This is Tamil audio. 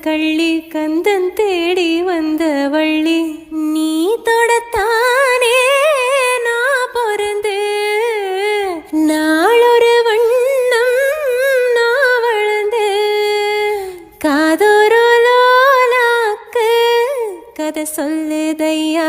கள்ளி கந்தன் தேடி வந்த வள்ளி நீ தொடத்தானே நான் பொருந்து நாளொரு வண்ணம் நான் வளர்ந்து காதோரோ லோலாக்கு கதை சொல்லுதையா